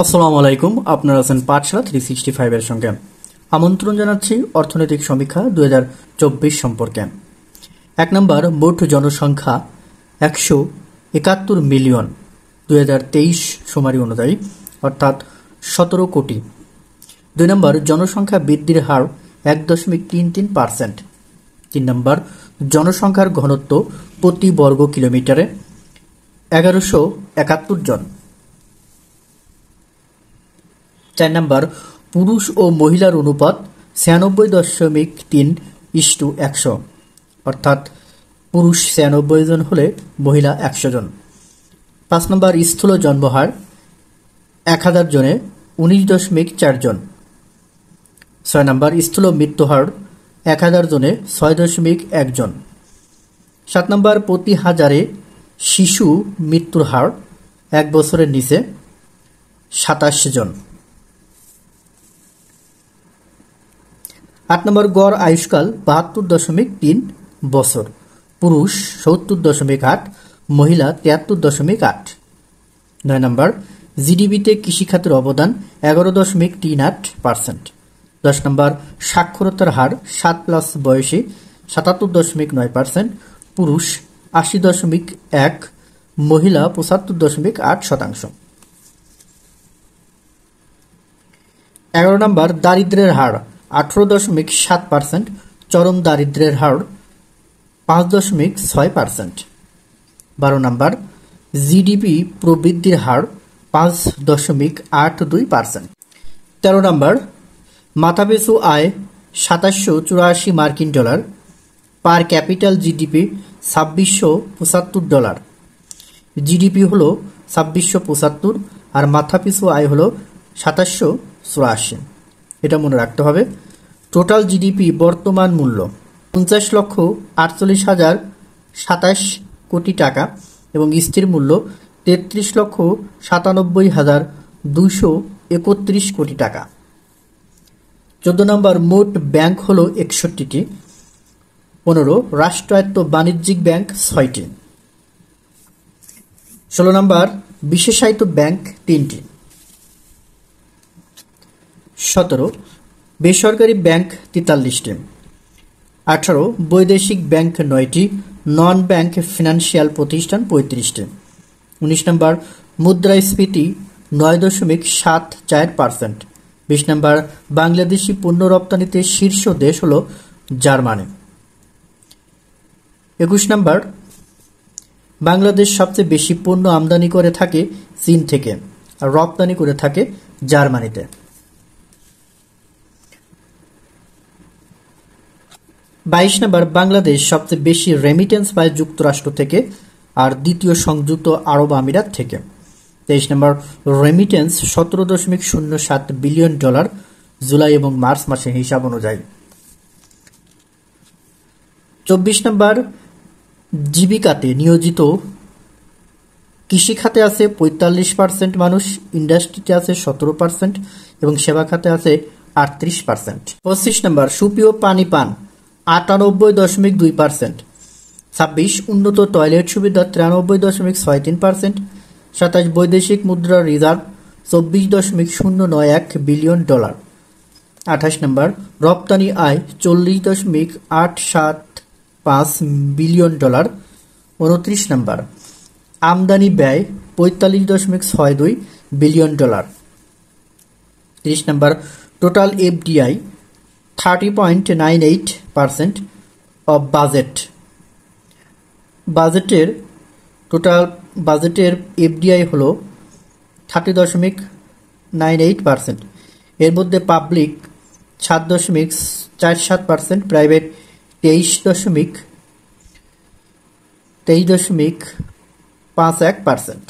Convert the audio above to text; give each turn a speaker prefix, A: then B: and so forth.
A: আসসালামু আলাইকুম। আপনারা আছেন পাঠশালা 365 এর সঙ্গে। আমন্ত্রণ জানাচ্ছি অর্থনৈতিক সমীক্ষা 2024 সম্পর্কে। 1 নম্বর, মোট জনসংখ্যা 171 মিলিয়ন 2023 শুমারি অনুযায়ী, অর্থাৎ 17 কোটি। 2 নম্বর, জনসংখ্যা বৃদ্ধির হার 1.33%। 3 নম্বর, জনসংখ্যার ঘনত্ব প্রতি বর্গ কিলোমিটারে 1171 জন। 4 নম্বর, পুরুষ ও মহিলার অনুপাত 96.3:100, অর্থাৎ পুরুষ 96 জন হলে মহিলা 100 জন। 5 নম্বর, স্থূল জন্মহার 1000 জনে 19.4 জন। 6 নম্বর, স্থূল মৃত্যুহার 1000 জনে 6.1 জন। 7 নম্বর, প্রতি হাজারে শিশু মৃত্যুর হার 1 বছরের নিচে 27 জন। 8 নম্বর, গড় আয়ুষ্কাল 72.3 বছর, পুরুষ 70.8, মহিলা 73.8। 9 নম্বর, জিডিপিতে কৃষিখাতের অবদান 11.38%। 10 নম্বর, সাক্ষরতার হার 7+ বয়সে 77.9%, পুরুষ 80.1, মহিলা 75.8%। 11 নম্বর, দারিদ্র্যের হার 18.7%, চরম দারিদ্র্যের হার 5.6%। 12 নম্বর, জিডিপি প্রবৃদ্ধির হার 5.82%। 13 নম্বর, মাথাপিছু আয় 2784 মার্কিন ডলার, পার ক্যাপিটাল জিডিপি 2675 ডলার। জিডিপি হলো 2675 আর মাথাপিছু আয় হলো 2784। এটা মনে রাখতে হবে। টোটাল জিডিপি বর্তমান মূল্য 50,48,027 কোটি টাকা এবং স্থির মূল্য 33,97,231 কোটি টাকা। 14 নম্বর, মোট ব্যাংক হলো 61টি। 15, রাষ্ট্রায়ত্ত বাণিজ্যিক ব্যাংক 6টি। 16 নম্বর, বিশেষায়িত ব্যাংক 3টি। 17, বেসরকারি ব্যাংক 43টি। 18, বৈদেশিক ব্যাংক 9টি, নন ব্যাংক ফিনান্সিয়াল প্রতিষ্ঠান 35টি। 19 নম্বর, মুদ্রাস্ফীতি 9.74%। 20 নম্বর, বাংলাদেশি পণ্য রপ্তানিতে শীর্ষ দেশ হলো জার্মানি। 21 নম্বর, বাংলাদেশ সবচেয়ে বেশি পণ্য আমদানি করে থাকে চীন থেকে আর রপ্তানি করে থাকে জার্মানিতে। 22 নম্বর, বাংলাদেশ সবচেয়ে বেশি রেমিটেন্স পায় যুক্তরাষ্ট্র থেকে আর দ্বিতীয় সংযুক্ত আরব আমিরাত থেকে। 23 নম্বর, রেমিটেন্স 17.07 বিলিয়ন ডলার জুলাই এবং মার্চ মাসের হিসাব অনুযায়ী। 24 নম্বর, জীবিকাতে নিয়োজিত কৃষি খাতে আছে 45% মানুষ, ইন্ডাস্ট্রিতে আছে 17% এবং সেবা খাতে আছে 38%। 25 নম্বর, সুপেয় পানি পান 98.2%। 26, উন্নত টয়লেট সুবিধা 93.63%। 27, বৈদেশিক মুদ্রার রিজার্ভ 24.091 বিলিয়ন ডলার। 28 নম্বর, রপ্তানি আয় 40.875 বিলিয়ন ডলার। 29 নম্বর, আমদানি ব্যয় 45.62 billion dollar. 30 number, total FDI 30.98% of budget. বাজেটের এফডিআই হলো 30.98%। এর মধ্যে পাবলিক 7.47%, প্রাইভেট 23.51%।